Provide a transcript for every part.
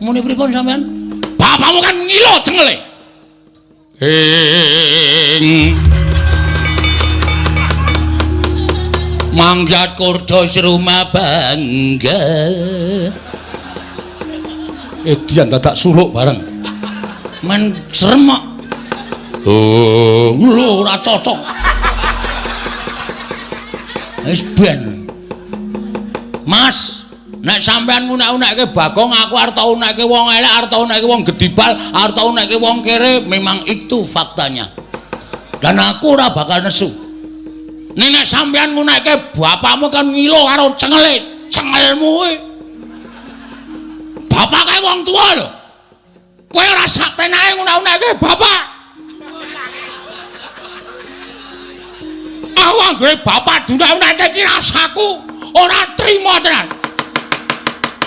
Muni pripun sampean? Bapakmu kan ngilo jengele. Mangjat kurdo serumah bangga. Edian dadak suluk bareng. Men seremok. Oh, lho ora cocok. Wis ben. Mas, nek sampean ngunek-unekke Bagong, aku arep tau unekke wong elek, arep tau unekke wong gedibal, arep tau unekke wong kere, memang itu faktanya. Dan aku ora bakal nesu. Nek sampean ngunekke bapakmu kan ngilo karo cengele, cengelmu kuwi. Bapake wong tuwa lho. Kowe ora sak penake ngunek-unekke bapak. Aku anggere bapak dunek-unekke ki rasaku ora trima tenan.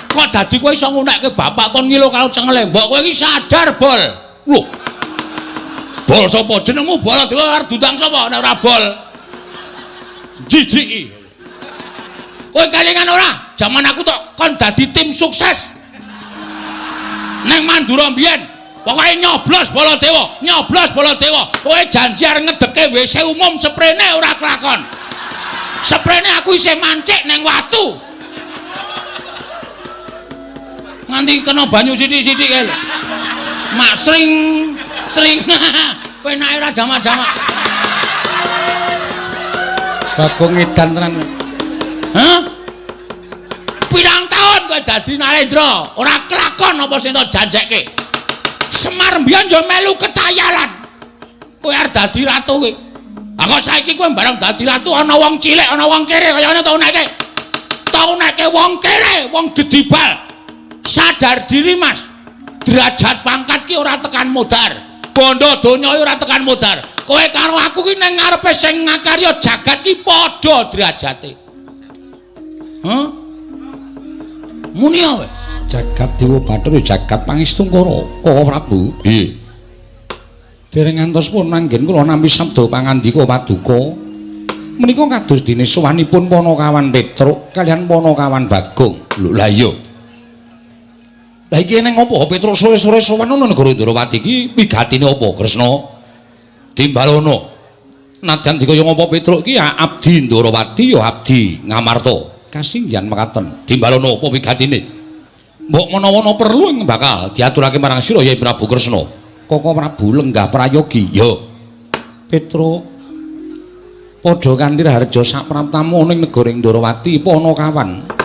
Kok dadi kowe iso ngunekke bapak kon ngilo karo cengele. Mbok kowe iki sadar, Bol. Lho. Bol sapa jenengmu? Bol karo dudang sapa nek ora Bol? Jijiki. Kowe kelingan ora? Jaman aku tok kon dadi tim sukses. Neng Mandura mbiyen pokoke nyoblos Baladewa, nyoblos Baladewa. Kowe janji arep ngedeke WC umum sprene ora kelakon. Sprene aku isih mancik neng watu. Nganti kena banyu sithik-sithik kae. Mak sring penake ora jamak-jamak. Bagong edan tenan. Hah? Pirang tahun kowe dadi Narendra, ora kelakon apa sing tak janjekke. Semar mbiyen yo melu ketayalan. Kowe arep dadi ratu kowe. Lah kok saiki kowe bareng dadi ratu ana wong cilik, ana wong kere kaya ngene tau nekke. Tau nekke wong kere, wong gedibal. Sadar diri, Mas. Derajat pangkat ki ora tekan modar. Bondo donya ora tekan modar. Kowe karo aku ki ning ngarepe sing ngakarya jagat ki padha derajate. Hah? Muni ae. Jagat Dewa Bathara jagat Pangestungkara Kawa Prabu. Nggih. Dereng ngantos pun manggen kula nampi sabda pangandika paduka. Menika kados dene sowanipun Panakawan Petruk kaliyan Panakawan Bagong. Lho la iya. Lah iki ning apa Petruk sore-sore sowan ana negara Indrawati iki wigatine apa Kresna? Dimbalana. Nadyan dikaya ngapa Petruk iki abdi Indrawati ya abdi Ngamarta. Kasinggihan mekaten. Dimbalana apa wigatine? Mbok menawa perlu ing bakal diaturake marang sira Yai Prabu Kresna. Koko Prabu lenggah prayogi. Ya. Petruk padha kanthi harja sak praptamu ning negara Indrawati Panakawan.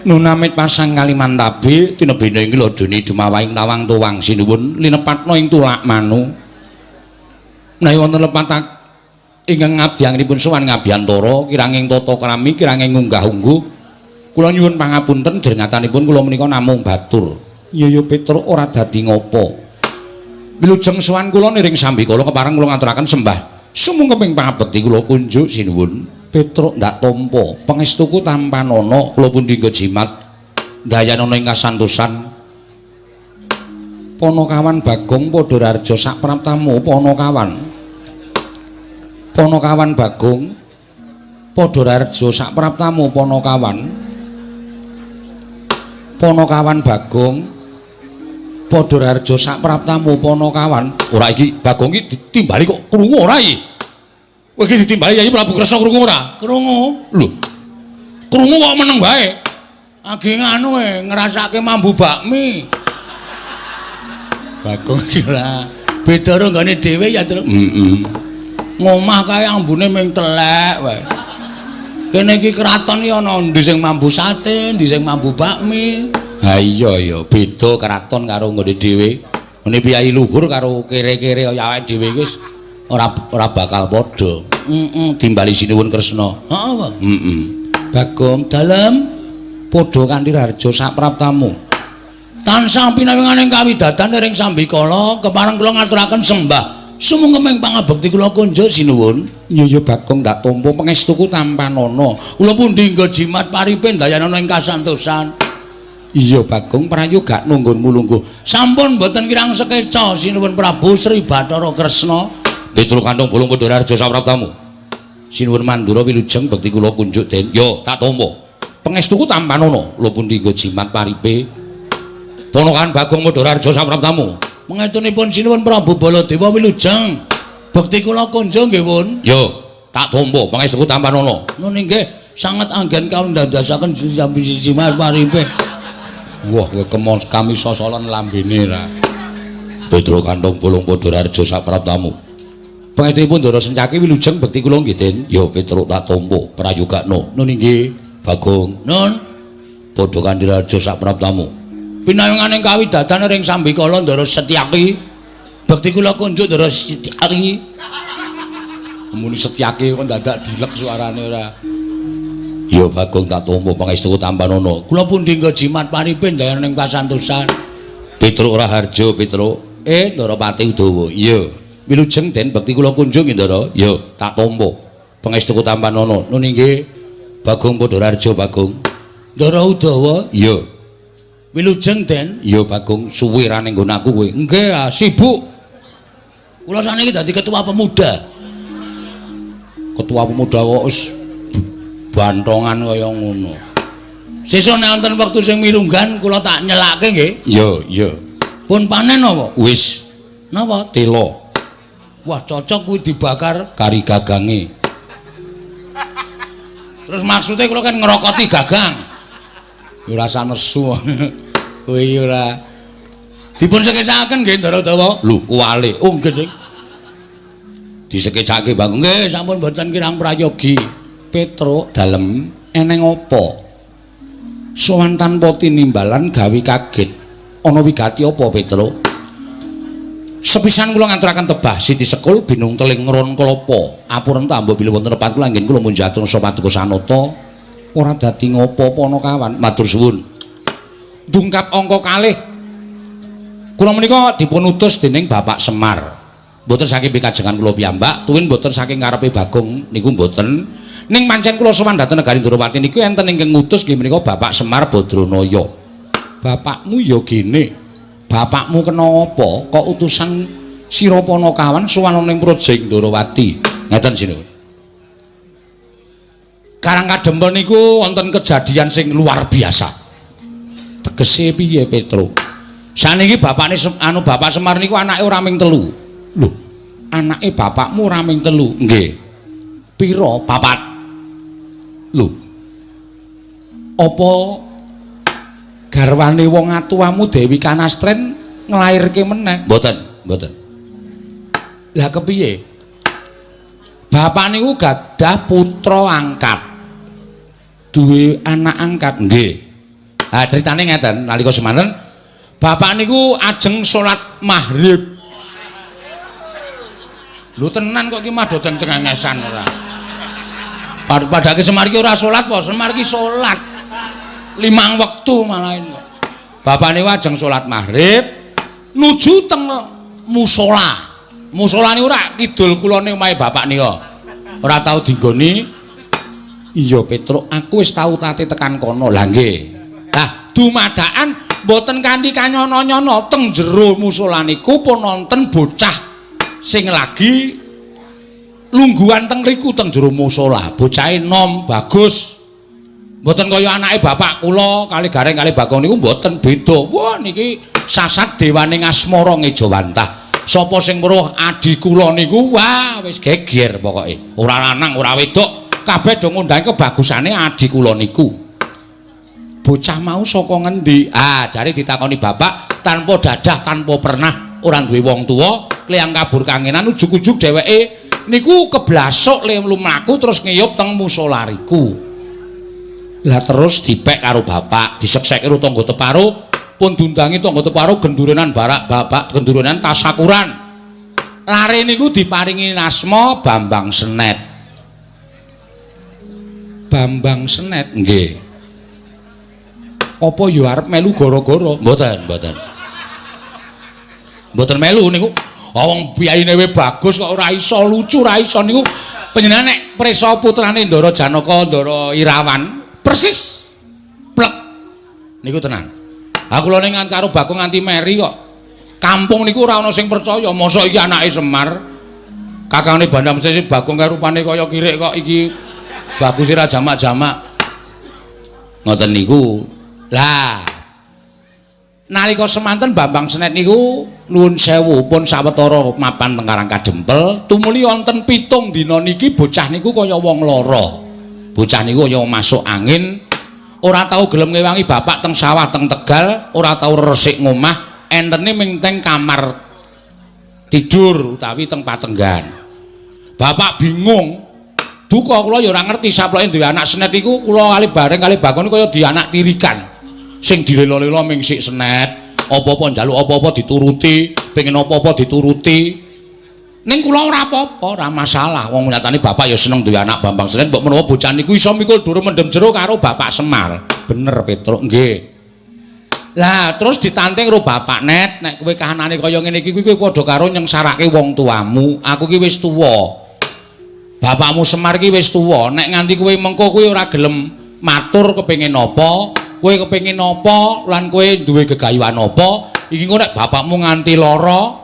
Nunamit pasang Kalimantabe tinebene ing ladone Demawahing Tawang Tuwang sinuwun linepatna ing tulak manu. Menawi wonten lepatak ingkang ngabdianipun sowan ngabiyantara kiranging tata krami kiranging unggah-ungguh kula nyuwun pangapunten drengatanipun kula menika namung batur. Iya Petruk ora dadi ngopo. Wilujeng sowan kula niring sambikala kepareng kula ngaturaken sembah sumung keping pangabekti kula kunjuk sinuwun. Petruk ndak tampa pangestuku tampanana kula pundi jimat dayanana ing kasantosan. Panakawan Bagong padha rarja sak praptamu Panakawan. Panakawan Bagong padha rarja sak praptamu Panakawan. Panakawan Bagong padha rarja sak praptamu Panakawan. Ora iki Bagong iki ditimbali kok krungu ora iki? Kowe iki ditimbali Yai Prabu Kresna krungu ora? Krungu. Lho. Krungu kok meneng wae. Agi nganu ngrasake mambu bakmi. Bagong iki ora beda karo nggone dhewe ya, Tru. Ngomah kae ambune ming telek wae. Kene iki kraton iki ana ndi sing mambu sate, ndi sing mambu bakmi. Ha iya ya, beda kraton karo nggone dhewe. Ngene piyai luhur karo kere-kere kaya awake dhewe wis ora bakal padha. Timbali sinuwun Kresna. Heeh, Bang. Bagong dalem padha kanthi harja sak praptamu. Tansah pinawinganing kawidadan ring sambikala kepareng kula ngaturaken sembah sumung kemeng pangabekti kula kunjuk sinuwun. Iya Bagong ndak tampa pangestuku tampanana. Kula pundi nggo jimat paripe dayanana ing kasantosan. Iya Bagong prayoga nunggunmu lungguh. Sampun mboten kirang sekeca sinuwun Prabu Sri Bathara Kresna. Petruk kantong bolong padha rarja sak praptamu. Sinuwun Mandura wilujeng bekti kula kunjuk den. Ya tak tampa. Pangestuku tampanana. Kula pundi nggo jimat paripe Ponokan Bagong Madhararja sapraptamu. Mengetunipun sinuwun Prabu Baladewa Wilujeng. Bekti kula kunjung nggih pun. Yo, tak tampa pangestuku Tampanana. Nun inggih sanget anggen kawula ndadosaken siji Mas paripe. Wah, kowe kemos kami sosolan lambene ra. Pedro Kantong Bolong Madhararja sapraptamu. Pangestunipun Ndara Sencaki Wilujeng bekti kula nggih Den. Yo Petro tak tampa prayogakna. Nun inggih Bagong. Nun padha kandhiraja sapraptamu. Pinayunganing kawidadan ring Sambikala Ndara Setyaki. Bekti kula kunjuk Ndara Setyaki. Muni Setyaki kok dadak dilek suarane ora. Ya Bagong tak tampa pangestuku Tampanana. Kula pundi nggo jimat paripe ndayaning pasantosan. Petro Raharja Petro. Ndara Pati Udawa. Iya. Wilujeng Den bekti kula kunjung Ndara. Ya tak tampa pangestuku Tampanana. Nun inggih Bagong Madhararja Bagong. Ndara Udawa. Iya. Wilujeng Den. Ya Bagong suwe ra ning nggon aku kowe. Nggih, sibuk. Kula saniki dadi ketua pemuda. Ketua pemuda kok wis bantongan kaya ngono. Sesuk nek wonten wektu sing mirunggan kula tak nyelake nggih. Iya, iya. Pun panen apa? Wis. Napa? Tela. Wah, cocok kuwi dibakar kari gagange. Terus maksudnya kula kan ngerokoti gagang. Ya ora sanesu. Kuwi ora dipun sekecakaken nggih Ndara Udawa. Lho, kuwale. Oh, nggih, Sing. Disekecake Bagong. Nggih, sampun mboten kirang prayogi. Petro dalem eneng apa? Sowan tanpa tinimbalan gawe kaget. Ana wigati apa Petro? Sepisan kula ngaturaken tebah Siti Sekul binung teling ngron klapa. Apuren tambah bila wonten tepat kula nggih kula munjatun sopaduka sanata. Ora dadi ngopo-apa ana kawan. Matur suwun. Dungkap angka kalih. Kula menika dipun utus dening Bapak Semar. Mboten saking pikajengan kula piyambak, tuwin mboten saking ngarepe Bagong niku mboten. Ning pancen kula sowan dhateng negari Ndorowati niku enten ingkang ngutus nggih menika Bapak Semar Badranaya. Bapakmu ya gene. Bapakmu kena apa? Kok utusan sira Panakawan sowan ning Project Ndorowati. Ngeten sinuwun. Karang kadempel niku wonten kejadian sing luar biasa. Tegese piye Petro? Saniki bapakne Bapak Semar niku anake ora ming 3. Lho, anake bapakmu ora ming 3. Nggih. Pira? 4. Lho. Apa garwane wong atuwamu Dewi Kanastren nglairke meneh? Mboten, mboten. Lah kepiye? Bapak niku gadah putra angkat. Duwe anak angkat. Nggih. Ha critane ngeten, nalika semanten bapak niku ajeng salat maghrib. Lho tenan kok iki madha ceng-cengengesan ora. Padake Semar iki ora salat apa? Semar iki salat. 5 wektu malah kok. Bapak niku ajeng salat maghrib nuju teng musala. Musala niku ora kidul kulone omahe bapak nika. Ora tau dinggoni. Iya Petro, aku wis tau tate tekan kono. Lah nggih. Lah dumadakan mboten kanthi kanyono-nyono teng jero musala niku pun wonten bocah sing lagi lungguhan teng riku teng jero musala. Bocahe nom bagus. Mboten kaya anake bapak kula kali gareng kali Bagong niku mboten beda. Wah niki sasat dewaning asmara ngejawantah. Sapa sing weruh adi kula niku wah wis geger pokoke. Ora lanang ora wedok kabeh do ngundhangi kebagusane adi kula niku. Bocah mau saka ngendi? Ah, jare ditakoni bapak tanpa dadah, tanpa pernah, ora duwe wong tuwa, kleyang kabur kangenan ujug-ujug dheweke niku keblasok le mlaku terus ngiyup teng musolariku. Lah terus dipek karo bapak, diseksek karo tangga teparo, pun dundangi tangga teparo gendurenan barak bapak, gendurenan tasakuran. Lare niku diparingi asma Bambang Senet. Bambang Senet nggih. Apa ya arep melu gara-gara? Mboten, mboten. Mboten melu niku. Wong biyaine we bagus kok ora iso lucu, ora iso niku panjenengan nek prisa putrane Ndara Janaka, Ndara Irawan, persis plek. Niku tenan. Ha kula ning karo Bagong nganti meri kok. Kampung niku ora ana sing percaya, mosok iki anake Semar. Kakangane Bandam Sesi Bagong kaya rupane kaya kirik kok iki bagus ora jamak-jamak. Ngoten niku. Lah nalika semanten Bambang Senet niku nuwun sewu pun sawetara mapan teng Karang Kadempel tumuli wonten 7 dina niki bocah niku kaya wong lara. Bocah niku kaya masuk angin, ora tau gelem ngewangi bapak teng sawah teng Tegal, ora tau resik ngomah, entene ming teng kamar tidur utawi teng patenggan. Bapak bingung. Duka kula ya ora ngerti saploke duwe anak Senet iku kula kali bareng kali bakon kaya di anak tirikan. Sing dilela-lela ming sik Senet, apa-apa njaluk apa-apa dituruti, pengen apa-apa dituruti. Ning kula ora apa-apa, ora masalah. Wong nyatane bapak ya seneng duwe anak Bambang Senet, mbok menawa bocah niku iso mikul dur mendem jero karo Bapak Semar. Bener Petruk, nggih. Lah terus ditanteng karo Bapak Net, nek kowe kahanane kaya ngene iki kowe padha karo nyengsarake wong tuamu. Aku ki wis tuwa. Bapakmu Semar ki wis tuwa, nek nganti kowe mengko kowe ora gelem matur kepengin apa, kowe kepengin apa lan kowe duwe gegayuhan apa, iki engko nek bapakmu nganti lara,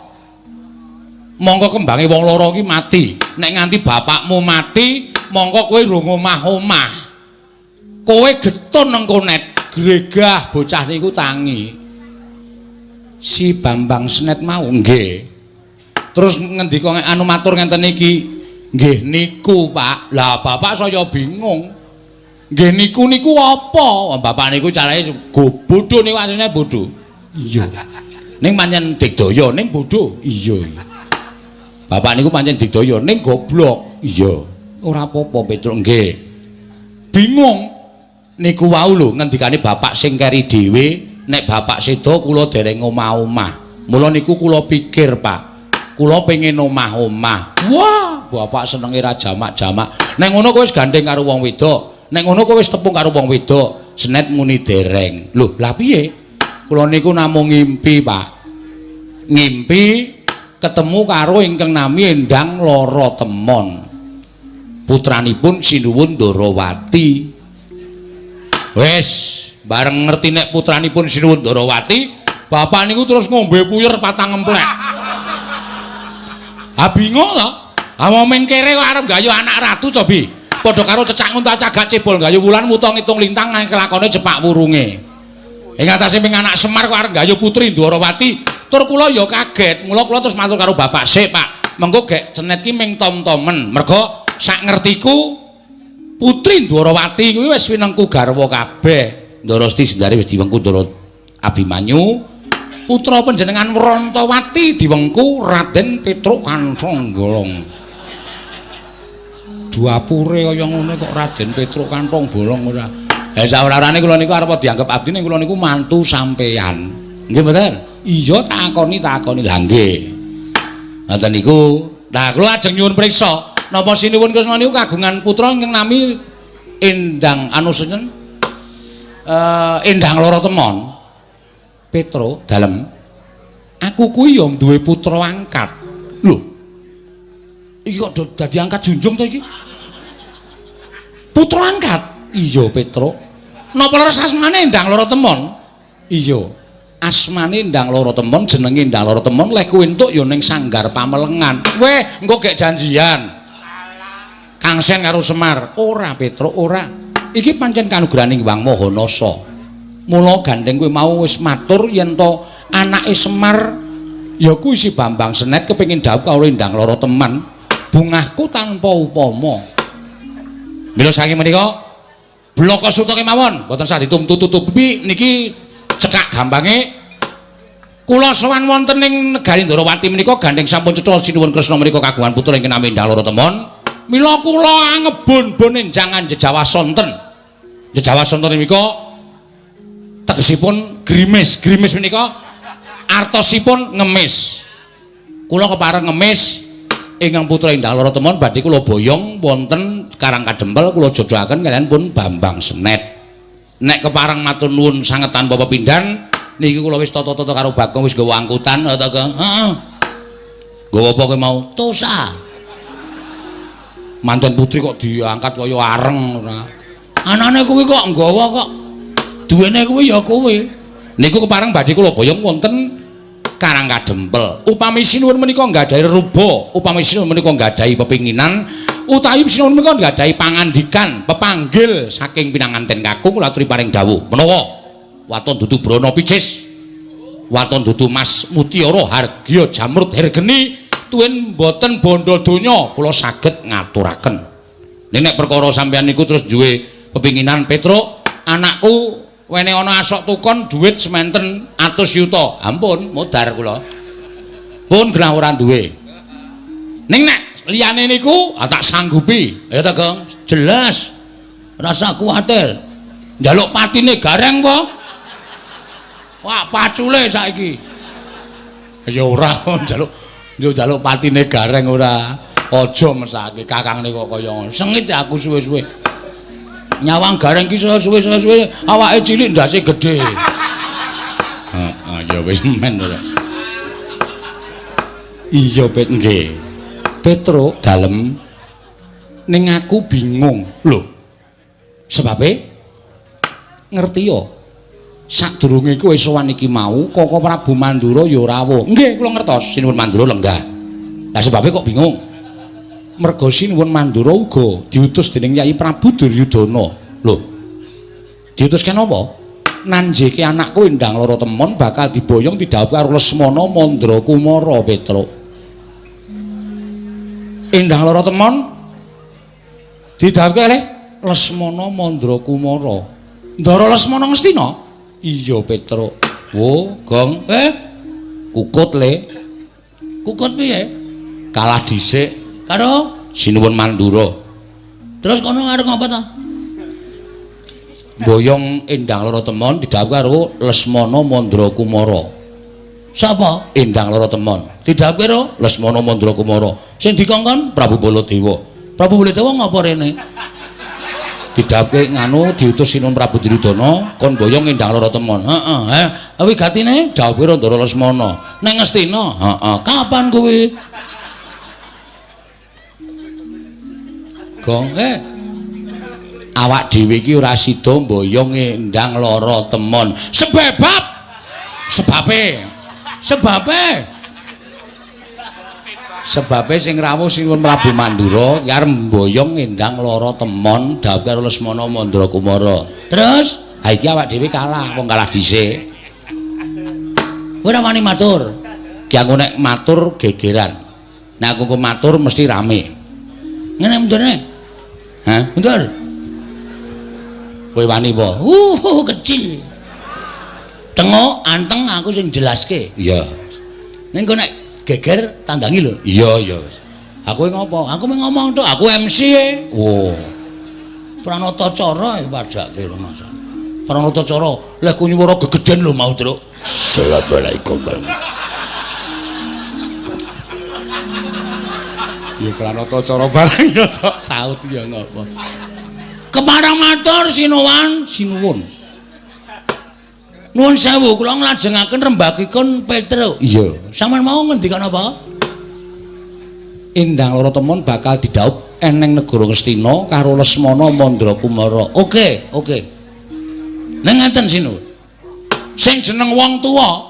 mongko kembange wong lara ki mati. Nek nganti bapakmu mati, mongko kowe rung omah-omah. Kowe getun engko net gregah bocah niku tangi. Si Bambang Senet mau nggih. Terus ngendika anu matur ngenten iki, nggih niku Pak. Lah bapak saya bingung. Nggih niku apa? Bapak niku carane bodho niku asline bodho. Iya. Ning pancen digdaya ning bodho. Iya. Bapak niku pancen digdaya ning goblok. Iya. Ora apa-apa Petruk nggih. Bingung. Niku wau lho ngendikane bapak sing keri dhewe, nek bapak sedo kula dereng omah-omah. Mula niku kula pikir, Pak. Kula pengen omah-omah. Wah, bapak senenge ra jamak-jamak. Nek ngono kowe wis gandeng karo wong wedok. Nek ngono kowe wis tepung karo wong wedok. Senet muni dereng. Lho, lah piye? Kula niku namung ngimpi, Pak. Ngimpi ketemu karo ingkang nami Endang Lara Temon. Putranipun Sinuwun Ndarawati. Wes, bareng ngerti nek putranipun Sinuwun Ndarawati, bapak niku terus ngombe puyer patang emplek. Ha bingung to? Ha wong mengkere kok arep gayu anak ratu cobi. Padha karo cecak nguntal cagak cebol gayu wulan muta ngitung lintang nang kelakone jepak wurunge. Ing atase ping anak Semar kok arep gayu putri Ndarawati, tur kula ya kaget. Mula kula terus matur karo bapak, "Sik, Pak, mengko gek Senet ki ming tom-tomen. Mergo sak ngertiku Putri Ndarawati kuwi wis winengku garwa kabeh. Ndarasti sendare wis diwengku Ndara Abimanyu. Putra panjenengan Wrantawati diwengku Raden Petruk Kantong Bolong. Duapure kaya ngono kok Raden Petruk Kantong Bolong ora. Ha sawarane kula niku arep dianggep abdi ning kula niku mantu sampeyan. Nggih mboten? Iya takoni. Lah nggih. Ngoten niku. Lah kula ajeng nyuwun priksa. Napa Sinuwun Kresna niku kagungan putra ingkang nami Endang Endang Lara Temon. Petro dalem. Aku kuwi ya duwe putra angkat. Lho. Iki kok dadi angkat junjung to iki? Putra angkat? Iya, Petro. Napa leres asmane Endang Lara Temon? Iya. Asmane Endang Lara Temon, jenenge Endang Lara Temon, lek kuwi entuk ya ning Sanggar Pamelengan. Weh, engko gek janjian. Kang Sen karo Semar. Ora Petro, ora. Iki pancen kanugrahaning Wang Mahanasa. Mula gandeng kowe mau wis matur yen to anake Semar ya kuwi si Bambang Senet kepengin dhawuh karo Endang Lara Temon. Bungahku tanpa upama. Mila saking menika bloko suta kemawon, boten sah ditutup-tutupi niki cekak gampange. Kula sowan wonten ing negari Ndarawati menika gandeng sampun cetha Sinuwun Kresna menika kagungan putra ingkang nami Endang Lara Temon. Mila kula angebon-bon enjangan jejawasonten. Jejawasonten menika tegesipun grimis. Grimis menika artosipun ngemis. Kula kepareng ngemis ingkang putra Endang Lara Temon badhe kula boyong wonten Karang Kadempel kula jodohaken kaliyan pun Bambang Senet. Nek kepareng matur nuwun sanget tanpa pepindhan niki kula wis tata-tata karo Bagong wis gawa angkutan ta Kang. Heeh. Gawa apa kowe mau? Tosa. Manten putri kok diangkat kaya areng ora. Anane kuwi kok nggawa kok. Duwene kuwi ya kowe. Niku kepareng badhe kula boyong wonten Karang Kadempel. Upami Sinuwun menika nggadahi ruba, upami Sinuwun menika nggadahi pepinginan, utawi Sinuwun menika nggadahi pangandikan, pepanggil saking pinanganten kakung kula aturi paring dawuh. Menawa waton dudu brana picis. waton dudu Mas Mutiara Hargya Jamrut Hergeni tuwin mboten bondo donya kula saged ngaturaken. Nek perkara sampeyan niku terus duwe pepinginan Petruk, anakku wene ana asok tukon dhuwit sementen 100 yuta. Ampun, modar kula. Pun genah ora duwe. Ning nek liyane niku tak sanggupi. Ya ta, Gong? Jelas. Rasa kuwatir. Njaluk patine gareng apa? Wah, pacule saiki. Ya ora njaluk patine gareng ora. Aja mesake kakangne kok kaya sengit aku suwe-suwe. Nyawang gareng ki suwe-suwe awake cilik ndase gedhe. Heeh, ya wis men ora. Iya, Pet nggih. Petruk dalem ning aku bingung. Lho. Sebabe ngerti ya. Sadurunge kowe sowan iki mau, Koko Prabu Mandura ya ora rawuh. Nggih, kula ngertos Sinuwun Mandura lenggah. Lah sebabe kok bingung? Merga Sinuwun Mandura uga diutus dening Yai Prabu Duryudana. Lho. Diutuske napa? Nanjeke anakku Endang Lara Temon bakal diboyong didhawuhi karo Lesmana Mandra Kumara, Petruk. Endang Lara Temon didhawuhi oleh Lesmana Mandra Kumara. Ndara Lesmana Ngastina? Iya, Petruk. Wo, Gong. Kukut le. Kukut piye? Kalah dhisik karo Sinuwun Mandura. Terus kono arep ngapa ta? Boyong Endang Lara Temon didhawuhi karo Lesmana Mandra Kumara. Sapa? Endang Lara Temon. Didhawuhi karo Lesmana Mandra Kumara. Sing dikongkon Prabu Baladewa. Prabu Baladewa ngapa rene? Didhawuhi nganu diutus Sinuwun Prabu Duryudana kon boyong Endang Lara Temon. Heeh, wigatine dawuhe karo Ndara Lesmana. Ning Ngastina? Heeh. Kapan kuwi? Gong, awak dhewe iki ora sida mboyong Endang Lara Temon. Sebabe sing rawuh Sinuwun Prabu Mandura ki arep mboyong Endang Lara Temon dawuh karo Lesmana Mandra Kumara. Terus, ha iki awak dhewe kalah, wong kalah dhisik. Kowe ora wani matur. Ki aku nek matur gegeran. Nek aku matur mesti rame. Ngene mundurne. Hah? Mundur. Kowe wani apa? Kecil. Tengok anteng aku sing jelaske. Iya. Ning kok nek geger tandangi lho. Iya. Aku ngopo? Aku ngomong tok, aku MC e. Oh. Pranata cara padake rono. Pranata cara lek ku nyuwara gegeden lho mau, Truk. Assalamualaikum. Ya pranata cara bareng ya tok saut ya ngopo. Keparang matur Sinuwun. Nuwun sewu kula nglajengaken rembakipun Petruk. Iya. Sampeyan mau ngendikan apa? Endang Lara Temon bakal didhawuh eneng negara Ngastina karo Lesmana Mandra Kumara. Oke. Ning ngeten Sinuwun. Sing jeneng wong tuwa.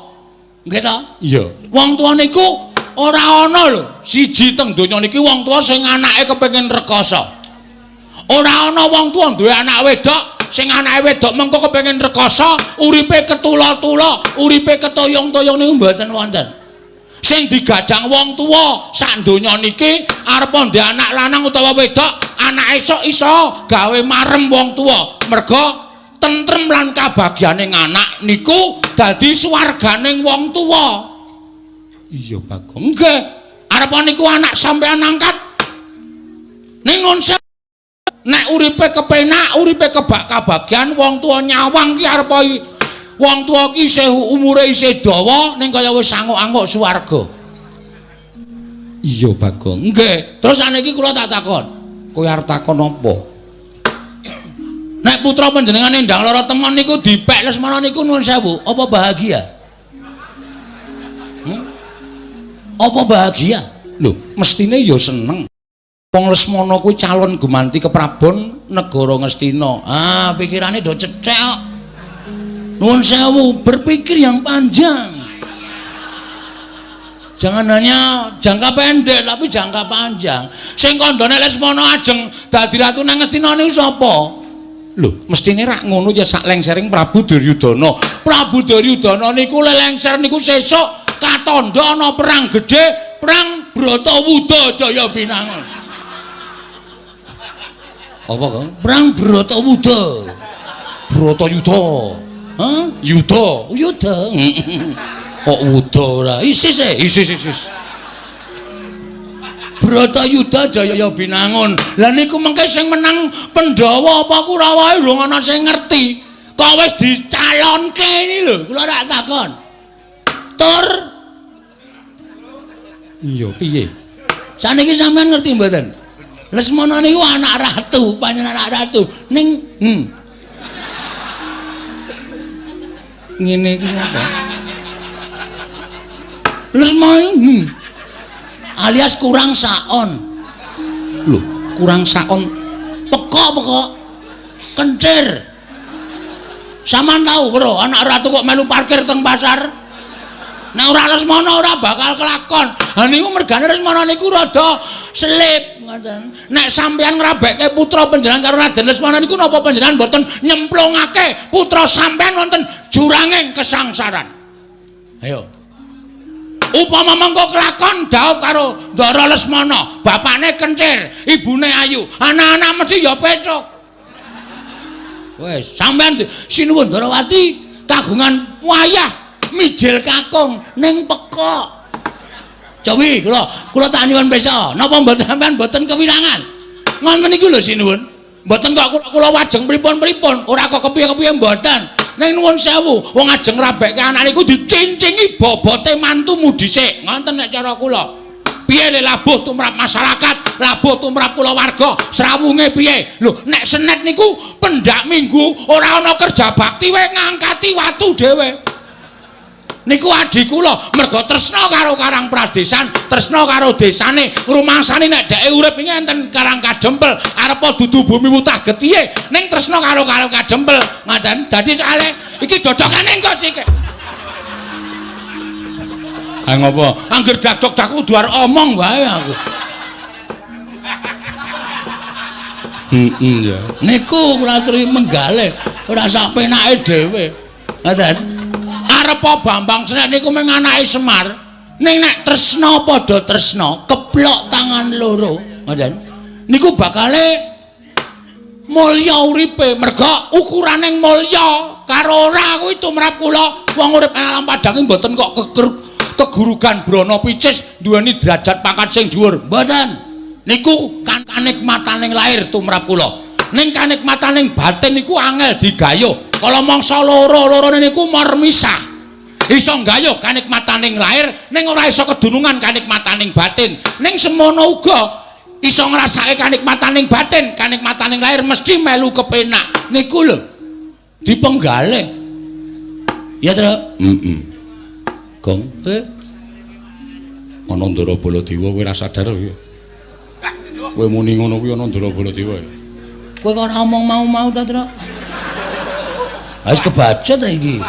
Nggih ta? Iya. Wong tuwa niku ora ana lho. Siji teng donya niki wong tuwa sing anake kepengin rekoso. Ora ana wong tuwa duwe anak wedok sing anake wedok mengko kepengin rekoso, uripe ketula-tula, uripe ketoyong-toyong niku mboten wonten. Sing digadhang wong tuwa sak donya niki arep ndek anak lanang utawa wedok, anake esuk iso gawe marem wong tuwa. Merga tentrem lan kabagyaning anak niku dadi swarganing wong tuwa. Iya, Bagong. Nggih. Arep niku anak sampean angkat. Ning ngonse nek uripe kepenak, uripe kebak kabagyan wong tuwa nyawang ki arep wong tuwa ki isih umure isih dawa ning kaya wis anguk-anguk swarga. Iya, Bagong. Nggih. Terus saniki kula tak takon. Kowe arep takon apa? Nek putra panjenengan Endang Lara Temon niku dipek Lesmana niku nuwun sewu, apa bahagia? Apa bahagia? Lho, mestine ya seneng. Wong Lesmana kuwi calon gumanti keprabon negara Ngastina. Pikirane do cecek kok. Nuwun sewu, berpikir yang panjang. Jangan hanya jangka pendek tapi jangka panjang. Sing kandhane Lesmana ajeng dadi ratu nang Ngastina niku sapa? Lho, mestine rak ngono ya sak lengsering Prabu Duryudana. Prabu Duryudana niku lengser niku sesuk katandha ana perang gedhe, perang Bratawuda Jaya Binangun. Apa, Kang? Perang Bratawuda. Bratayuda. Hah? Yuda. Yuda. Kok wuda ora? Isis. Bratayuda Jaya Binangun. Lah niku mengke sing menang Pandhawa apa Kurawa durung ana sing ngerti. Kok wis dicalonke iki lho, kula rak takon. Tur iya piye? Saniki sampean ngerti mboten? Lesmana niku anak ratu, panjenengan anak ratu. Ning ngene iki apa? Lesmana alias kurang saon. Lho, kurang saon. Pekok. Kencir. Saman tahu karo anak ratu kok melu parkir teng pasar? Nek ora Lesmana ora bakal kelakon. Ha niku mergane Lesmana niku rada selip ngoten. Nek sampeyan ngrabekke putra panjenengan karo Raden Lesmana niku napa panjenengan mboten nyemplungake putra sampeyan wonten juranging kesangsaran? Ayo. Upama mengko kelakon dhaup karo Ndara Lesmana, bapakne kencir, ibune ayu, anak-anak mesti ya pecuk. Wes, sampean sinuwun Ndarawati kagungan wayah mijil kakung ning pekok. Jawi kula tak nyuwun pesa, napa mboten sampean mboten kewirangan? Ngoten niku lho sinuwun. Mboten kok kula wajeng pripun-pripun, ora kok kepiye-kepiye mboten. Ning nuwun sewu, wong ajeng rabekke anak niku dicincingi bobote mantumu dhisik. Ngoten nek cara kula. Piye le labuh tumrap masyarakat, labuh tumrap kulawarga, srawunge piye? Lho, nek Senet niku pendak minggu ora ana kerja bakti wae ngangkati watu dhewe. Niku adi kula mergo tresna karo Karang Pradesan, tresna karo desane, rumangsane nek dheke urip iki enten Karang Kadempel, arepa dudu bumi wutah getihe, ning tresna karo Karang Kadempel. Ngaten, dadi soalé iki cocokane engko sik. Ha ngopo? Angger dak-dak kudu arep omong wae aku. Ya. Niku kula aturi menggalih, ora sak penake dhewe. Ngaten. Arepa Bambang Senet niku mung anake Semar. Ning nek tresna padha tresna, keplok tangan loro, ngoten. Niku bakale mulya uripe, merga ukuraning mulya karo ora kuwi tumrap kula wong urip ing alam padang mboten kok kegurugan brana picis duweni derajat pangkat sing dhuwur. Mboten. Niku kanikmataning lair tumrap kula. Ning kanikmataning batin niku angel digayuh. Kala mangsa loro-lorone niku mar misah. Iso nggayuh kanikmataning lair ning ora iso kedunungan kanikmataning batin. Ning semono uga iso ngrasake kanikmataning batin, kanikmataning lair mesti melu kepenak. Niku lho dipenggalih. Ya, Tru? Gong, ana Ndara Baladewa kowe ora sadar ya. Kowe muni ngono kuwi ana Ndara Baladewa. Kowe kok ora omong mau-mau ta, Tru? Wis kebaca ta iki.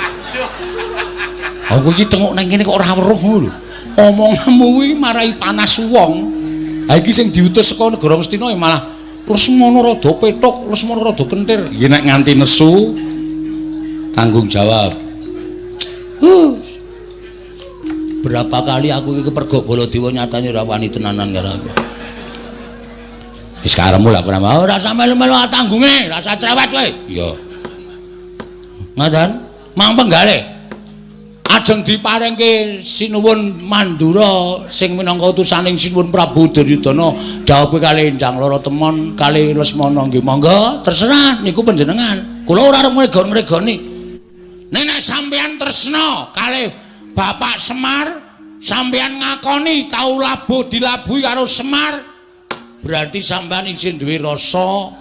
Aku iki tengok nang kene kok ora weruh ngono lho. Omonganmu kuwi marai panas wong. Ha iki sing diutus saka negara Ngastina ya malah Lesmana rada petuk, Lesmana rada kentir. Ya nek nganti nesu tanggung jawab. Berapa kali aku iki kepergok Baladewa nyatane ora wani tenanan karo aku. Wis karemu lah ora usah melu-melu tanggunge, ora usah cerewet kowe. Iya. Ngoten, mang penggalih. Ajeng diparingke sinuwun Mandura sing minangka utusaning sinuwun Prabu Duryudana dhawuhe kali Endang Loro Temon kali Lesmana nggih monggo terserah niku panjenengan. Kula ora arep ngregon-ngregoni. Nek sampeyan tresna kali Bapak Semar, sampeyan ngakoni tau labuh dilabuhi karo Semar, berarti sampeyan isih duwe rasa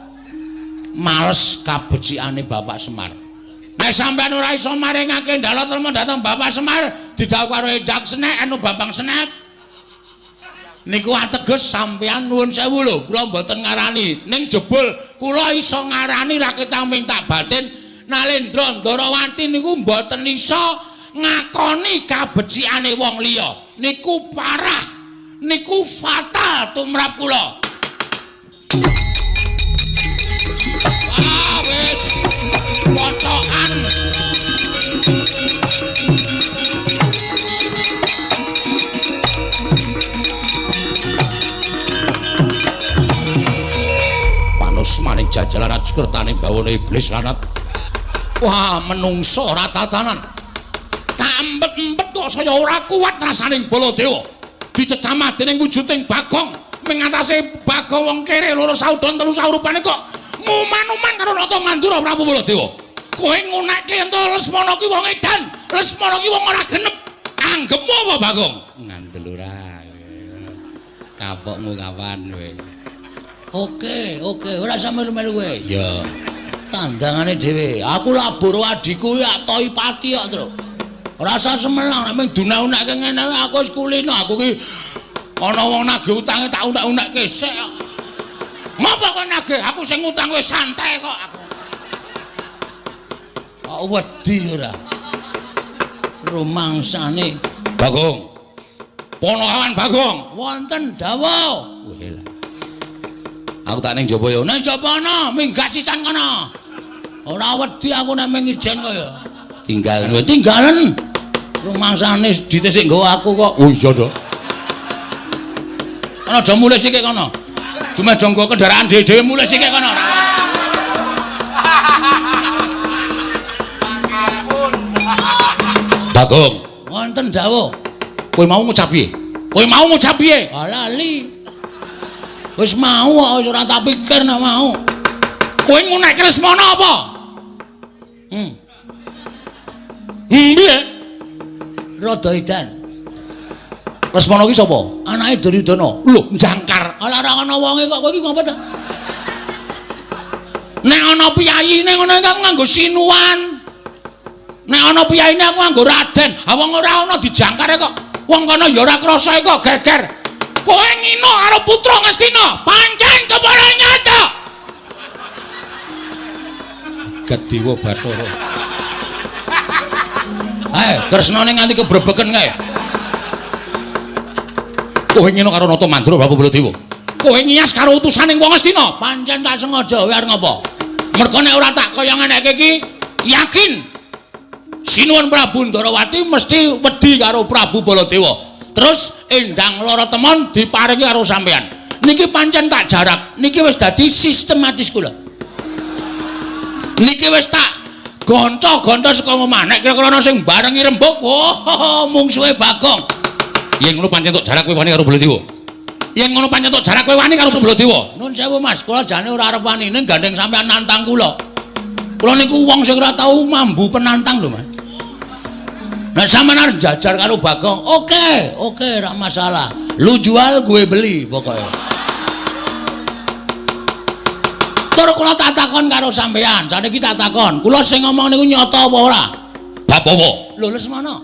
males kabecikane Bapak Semar. Nek sampeyan ora iso maringake ndala telmo dhateng Bapak Semar, didhawuh karo Endang Senet anu Bambang Senet. Niku ateges sampeyan nuwun sewu lho, kula mboten ngarani. Ning jebul kula iso ngarani ra ketang minta batin, Nalendra Ndarawati niku mboten iso ngakoni kabecikane wong liya. Niku parah, niku fatal tumrap kula. Wis jalaran kertane bawane iblis lanat. Wah, menungso ora tatanan. Tak empet-empet kok saya ora kuat rasaning Baladewa. Dicecamah dening wujuding Bagong, mengatasi Bagong wong kere loro saudon telu saurupane kok muman-uman karo Nata Mandura Prabu Baladewa. Kowe ngunekke ento Lesmana ki wong edan, Lesmana ki wong ora genep. Anggepmu apa Bagong? Ngandel ora. Kapokmu kawan kowe. Oke, ora usah melu-melu kowe. Ya. Tandangane dhewe. Aku labur adikku ya Toipati kok, Tru. Ora usah semelang nek mung duna-unekke ngene aku wis kulino. Aku ki ana wong nagih utange tak unek-unekke sik kok. Ngopo kok nagih? Aku sing utang wis santai kok aku. Kok wedi ora? Rumangsane Bagong. Ponokawan Bagong. Wonten dawuh. Weh lah. Aku tak ning jaba ya. Nang jaba ana, minggat sisan kono. Ora wedi aku nek mung ijen kaya. Tinggalan. Rumangsane ditisik nggawa aku kok. Oh iya to. Ana aja mulih sik kono. Cuma aja nggawa kendaraan dhewe-dhewe mulih sik kono. Bagong. Wonten dawuh. Kowe mau ngucap piye? Lali. Wis mau kok ora tak pikir nek mau. Kowe ngunekke Lesmana apa? Piye? Rada edan. Lesmana ki sapa? Anake Duryudana. Lho, njangkar. Ala ora ana wonge kok kowe iki ngopo to? Nek ana piyayine ngono iki aku nganggo sinuan. Nek ana piyayine aku nganggo Raden. Ha wong ora ana dijangkare kok. Wong kono ya ora krasa kok geger. Kowe ngino karo putra Ngastina, pancen kepara nyata. Gadewa Bathara. Kresnane nganti kebrebeken kae. Kowe ngino karo Nata Mandura Prabu Baladewa. Kowe ngiyas karo utusaning wong Ngastina, pancen tak sengaja kowe arep ngopo? Mergo nek ora tak kaya ngenekke iki, yakin Sinuwun Prabu Ndarawati mesti wedi karo Prabu Baladewa. Terus endang lara temon diparingi karo sampean. Niki pancen tak jarak. Niki wis dadi sistematis kula. Niki wis tak gonco-gonco saka omah. Nek kira-kira ana sing barengi rembug, mungsuhe Bagong. Yen ngono pancen tok jarak kowe wani karo Baladewa. Yen ngono pancen tok jarak kowe wani karo Baladewa. Nun sewu Mas, kula jane ora arep wani ning gandeng sampean nantang kula. Kula niku wong sing ora tau mambu penantang lho, Mas. Nah sampean arep jajar karo Bagong. Oke, ora masalah. Lu jual gue beli pokoknya. Tur kula tak takon karo sampean, saniki tak takon. Kula sing ngomong niku nyata apa ora? Bab apa? Lho Lesmana.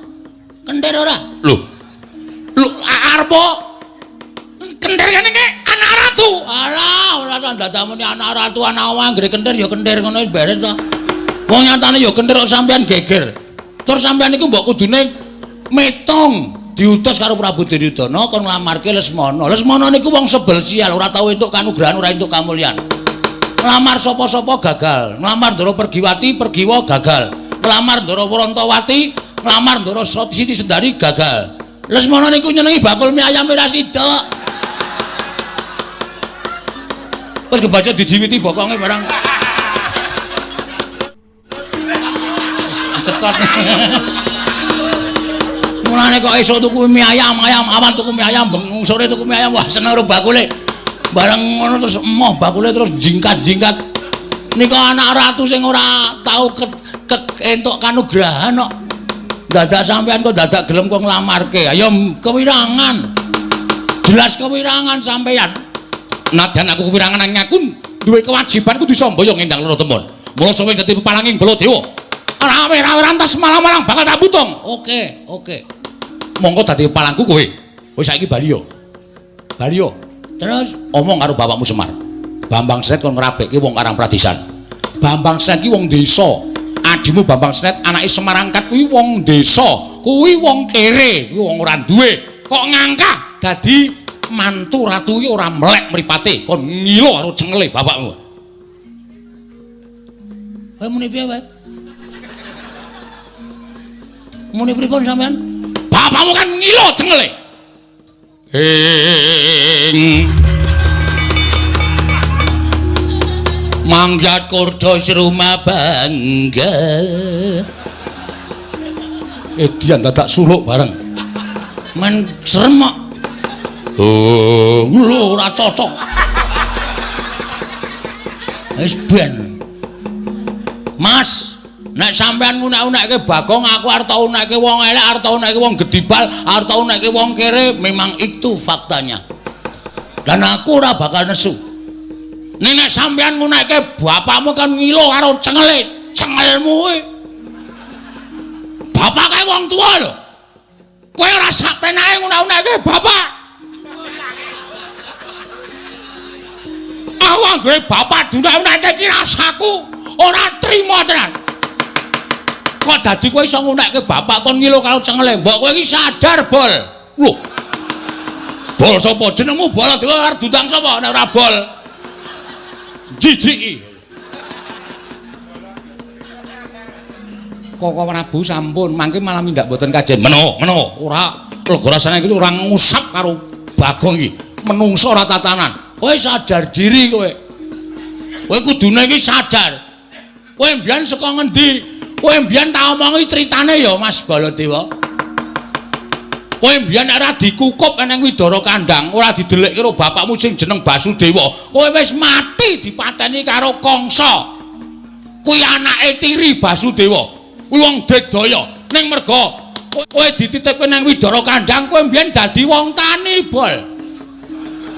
Kendir ora? Lho arep kendir kene iki anak ratu. Alah, ora tandamune anak ratu anak wong anggere kendir ya kendir ngono wis beres to. Wong nyatane ya kendir kok sampean geger. Tur sampean niku mbok kudune metong diutus karo Prabu Duryudana kon nglamarke Lesmana. Lesmana niku wong sebel sial, ora tau entuk kanugrahan, ora entuk kamulyan. Nglamar sapa-sapa gagal. Nglamar Ndara Pergiwati, Pergiwa gagal. Nglamar Ndara Wrantawati, nglamar Ndara Siti Sendari gagal. Lesmana niku nyenengi bakul mie ayam ora sida. Wis kebaca dijiwiti bokonge barang. Cetot. Mulane kok esuk tuku mie ayam, awan tuku mie ayam, bengung sore tuku mie ayam, wah seneng karo bakule. Bareng ngono terus emoh bakule terus jingkat-jingkat. Nika anak ratu sing ora tau entuk kanugrahan kok. Dadak sampean kok dadak gelem kok nglamarke. Ayo kewirangan. Jelas kewirangan sampean. Nadan aku kewirangan nang aku duwe kewajiban kudu sambaya ngendang lara temon. Mula sowe dadi pepalanging Baladewa. Rawe-rawe rantas malang-malang bakal tak butung. Oke. Monggo dadi palangku kowe. Wis saiki bali yo. Terus omong karo bapakmu Semar. Bambang Sret kon ngrabekke wong Karang Pradisan. Bambang Sret ki wong desa. Adimu Bambang Sret anake Semar Angkat kuwi wong desa. Kuwi wong kere, kuwi wong ora duwe. Kok ngangkah dadi mantu ratu iki ora melek mripate kon ngilo karo cengele bapakmu. Kowe muni piye wae? Muni pripun sampean? Bapakmu kan ngilo cengele. Mangjat kurdo serumah bangga. Edian dadak suluk bareng. Men serem kok. Oh, lho ora cocok. Wis ben. Mas, nek sampean ngunek-unekke Bagong aku arep tau unekke wong elek, arep tau unekke wong gedibal, arep tau unekke wong kere, memang itu faktanya. Dan aku ora bakal nesu. Nek sampean ngunekke bapakmu kan ngilo karo cengele, cengelmu kuwi. Bapake wong tua lho. Kowe ora sak penake ngunek-unekke bapak. Aku anggere bapak dunak-unekke iki rasaku ora trima tenan. Kok dadi kowe iso ngunekke bapak kon ngilo karo cengele? Mbok kowe iki sadar, Bol. Lho. Bol sapa jenengmu? Bol dhewe arep dutang sapa nek ora bol? Jijiki. Koko Prabu sampun mangke malah mindak mboten kajen. Meno. Ora lega rasane iki ora ngusap karo Bagong iki. Menungso ora tatanan. Kowe sadar diri kowe. Kowe kudune iki sadar. Kowe mbiyen saka ngendi? Kowe mbiyen tak omongi critane ya Mas Baladewa. Kowe mbiyen ora dikukup nang Widara Kandang, ora didelik karo bapakmu sing jeneng Basudewa. Kowe wis mati dipateni karo Kangsa. Kuwi anake tiri Basudewa. Kuwi wong Digdaya. Ning merga kowe dititipke nang Widara Kandang, kowe mbiyen dadi wong tani, Bol.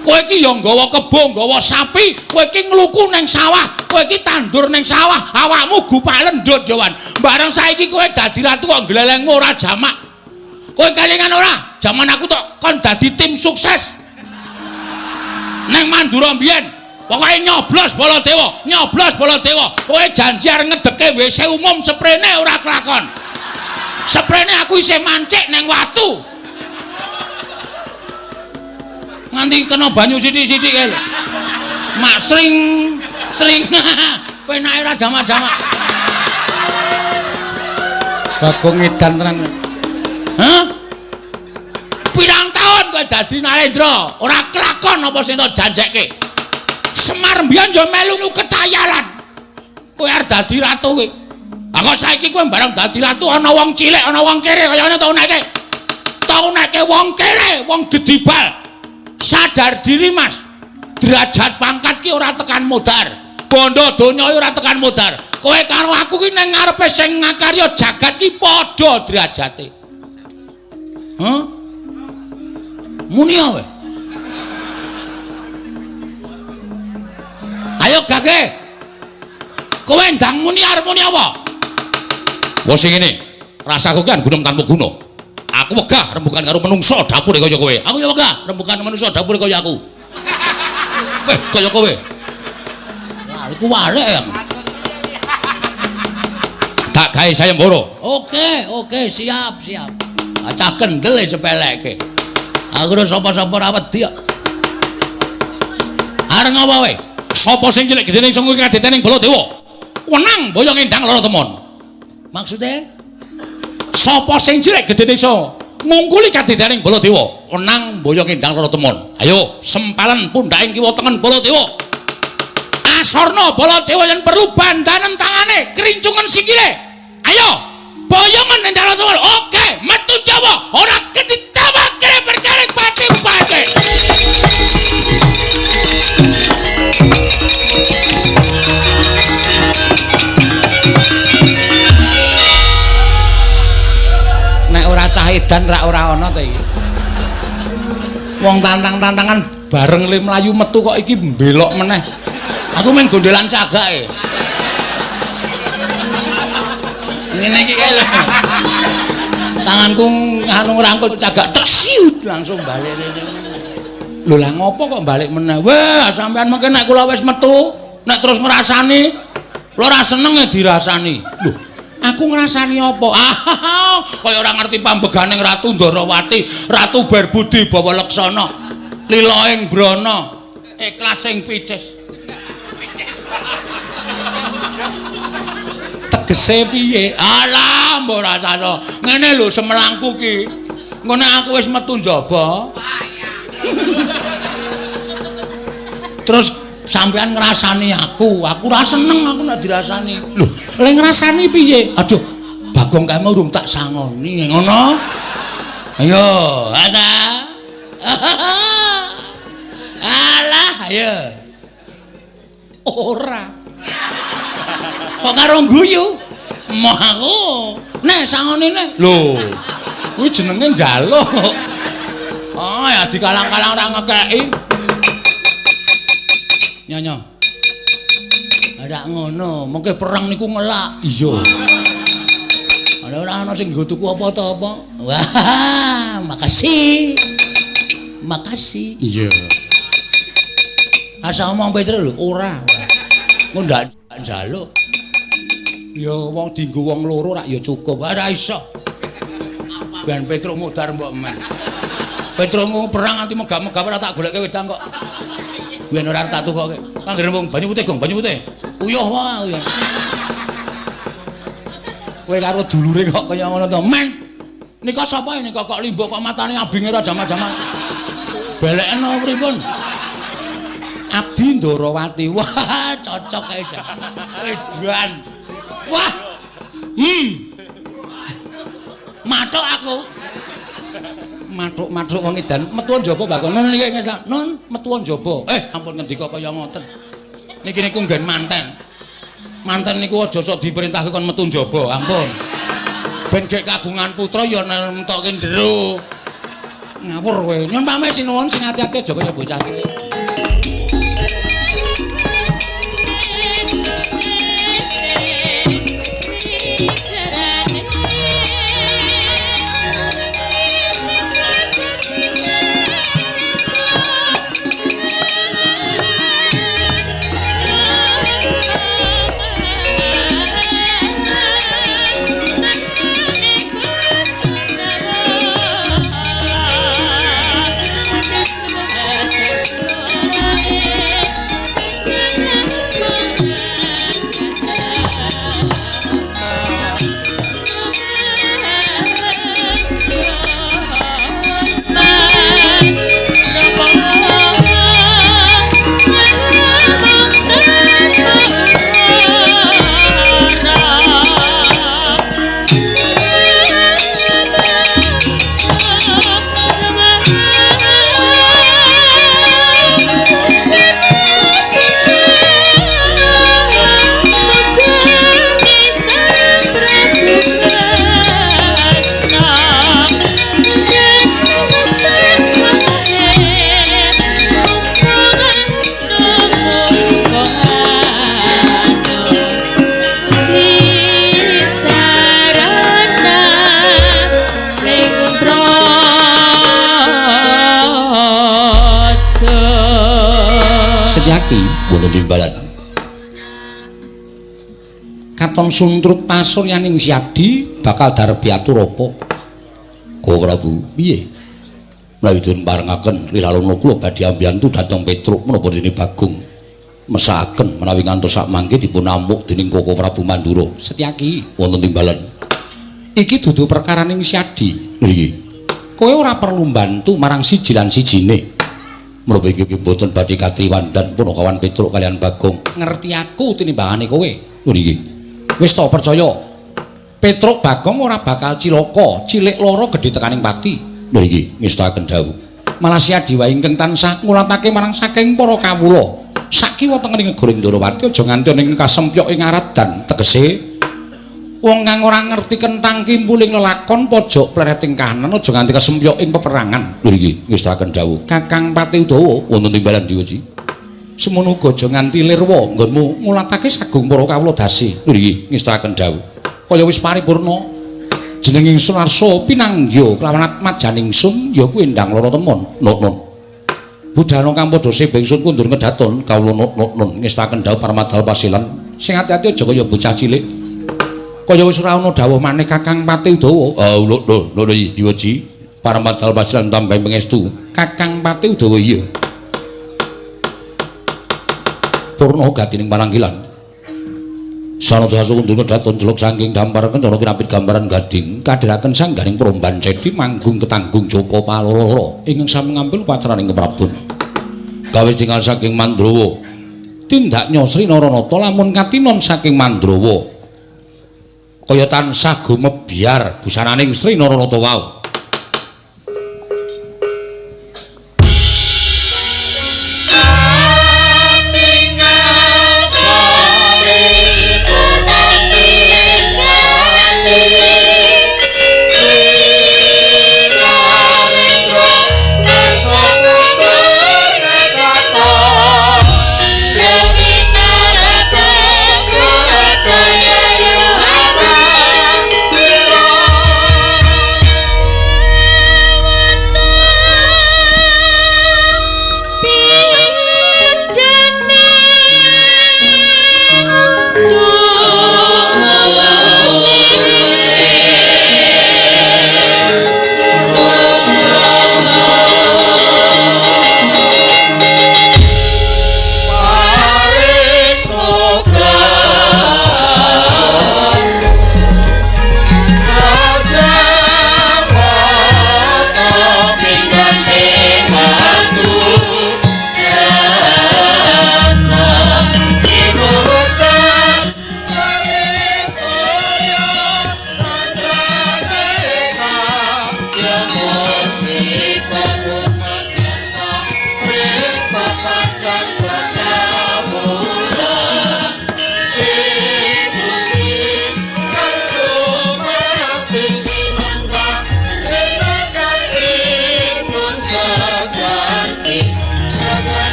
Kowe iki ya nggawa kebo, nggawa sapi, kowe iki ngluku ning sawah, kowe iki tandur ning sawah, awakmu gupalen ndut jawan. Bareng saiki kowe dadi ratu kok glelengmu ora jamak. Kowe kelingan ora? Jaman aku tok kon dadi tim sukses. Neng Mandura mbiyen, pokoke nyoblos Baladewa. Kowe janji arep ngedeke WC umum sprene ora kelakon. Sprene aku isih mancik neng watu. Nganti kena banyu sithik-sithik kae. Mak sring penake ora jamak-jamak. Bagong edan tenan. Hah? Pirang taun kowe dadi Narendra, ora kelakon apa sing tak janjekke. Semar mbiyen yo melu ketayalan. Kowe arep dadi ratu kowe. Lah kok saiki kowe bareng dadi ratu ana wong cilik, ana wong kere kaya ngene tau nekke. Tau nekke wong kere, wong gedibal. Sadar diri Mas, derajat pangkat ki ora tekan modar, bondo donya ora tekan modar. Kowe karo aku ki ning ngarepe sing ngakarya jagat ki padha derajate. Muni wae. Ayo gage. Kowe ndang muni arep muni apa? Wes sing ngene, rasaku kan gunung tanpa guna. Aku wegah rembukan karo menungso dapure kaya kowe. Aku ya wegah rembukan menungso dapure kaya aku. Kaya kowe. Wah, iku walek ya. Tak gawe sayembara. Oke, siap. Acah kendel sepeleke. Aku ora sapa-sapa ra wedi kok. Areng apa kowe? Sapa sing cilik gedene iso kuwi kadetening Baladewa? Wenang boyong endang lara temon. Maksude? Sapa sing cilik gedene iso ngungkuli kadedaning Baladewa? Wenang boyong endang lara temon. Ayo, sempalan pundhaking kiwa tengen Baladewa. Asorna Baladewa yen perlu bandanen tangane, kerincungan sikile. Ayo, boyongan endang lara temon. Oke, metu Jawa, ora ketitawa kere-kere pati-pati. Cah edan rak ora ana to iki. Wong tantang-tantangan bareng le mlayu metu kok iki mbelok meneh. Aku men gondelan cagake. Ngene iki kae lho. Tanganku anu ngrangkul cagak tek siut langsung balik rene. Lho lah ngopo kok balik meneh? Weh, sampean mengke nek kula wis metu, nek terus ngrasani, lho ora seneng e dirasani. Lho aku ngrasani apa? Kaya ora ngerti pambeganing Ratu Ndarawati, Ratu Berbudi Bawa Leksana, Lilaing Brana, Iklasing Picis. Tegese piye? Alah, mbok rasane. Ngene lho semelangku ki. Engko nek aku wis metu njaba. Terus sampean ngrasani aku ora seneng aku nek dirasani. Lho, lek ngrasani piye? Aduh, Bagong kae urung tak sangoni ngono. Ayo, ada. Alah, ayo. Ora. Kok karo guyu? Moh aku. Nek sangoni nek. Lho. Kuwi jenenge njaluk. Oh, ya dikalang-kalang ora ngekeki. Nyonya. Ada ngono, mengke perang niku ngelak. Iya. Ana ora ana sing nggo tuku apa ta apa? Wah, makasih. Makasih. Iya. Asa omong Petro lho, ora. Engko ndak njaluk. Ya wong dienggo wong loro rak ya cukup. Ora iso. Ben Petro mudar mbok men. Petro perang anti megah-megah ora tak goleke wedang kok. Biyen ora tak tukoke. Panggere wong banyu putih, Gong, banyu putih. Uyuh wae. Kowe karo dulure kok kaya ngono to, men. Nika sapa nika kok limbok kok matane abinge ora jama-jama. Belekno pripun? Abdi Ndarawati. Wah, cocok kae. Edan. Wah. Matuk aku. Matuk wong edan metu njaba Bagong. Nun niki nun metu njaba. Ampun ngendika kaya ngoten. Niki niku nggen manten. Manten niku aja sok diperintahke kon metu njaba, ampun. Ben gek kagungan putra ya nemtoke jero. Ngawur kowe. Nyun pamit sinuwun sing ati-ati aja kaya bocah cilik. Wonten timbalan katon suntrut pasuryaning Siadi bakal darbi atur apa Ko Prabu piye menawi dipun parengaken rilalana kula badhe ambiyantu dhateng Petruk menapa dene Bagong mesakaken menawi ngantos sak mangke dipun amuk dening Koko Prabu Mandura. Setyaki wonten timbalan iki dudu perkaraning Siadi niki kowe ora perlu bantu marang siji lan sijine. Menapa iki mboten badhe katriwandan Punakawan Petruk kalian Bagong. Ngerti aku tinimbangane kowe. Lho niki. Wis ta percaya. Petruk Bagong ora bakal cilaka, cilik loro gedhe tekaning pati. Lho iki ngestaken dawuh. Malah Siadi wae ingkang tansah ngulatake marang saking para kawula. Sakiwa tengening Negara Ndarawati aja nganti ning kasempyok ing aradan tegese wong kang ora ngerti kentang kimpuling lelakon pojok plereting kanan aja nganti kesempyok ing peperangan. Lho iki ngestaken dawuh. Kakang Pati Udawa wonten timbalan Diwaji. Semono uga aja nganti lirwa nggonmu ngulatake sagung para kawula dasi. Lho iki ngestaken dawuh. Kaya wis paripurna jeneng ingsun Arsa pinanggya kelawan atmajaning sun ya kuwi ndang lara temon. Nun. Budhana kang padha sebeng sun kundur ngedaton kawula nun ngestaken dawuh Paramadal Pasilan. Sing ati-ati aja kaya bocah cilik. Kaya wis ora ana dawuh maneh Kakang Pati Udawa. Lho Diwaji. Paramadal Pasilan tambahi pangestu. Kakang Pati Udawa iya. Purna gatining pananggilan. Sanadya kundur daton jeluk saking dampar kencana kinapit gambaran gading kadhiraken sanggaring peromban cedhi manggung ketanggung Joko Paloro ingkang sami ngambil pacaraning keprabon. Gawis tinggal saking Mandrawa tindaknya Sri Naranata lamun katinon saking Mandrawa kaya tansah gumebyar busananing Sri Naranata wau.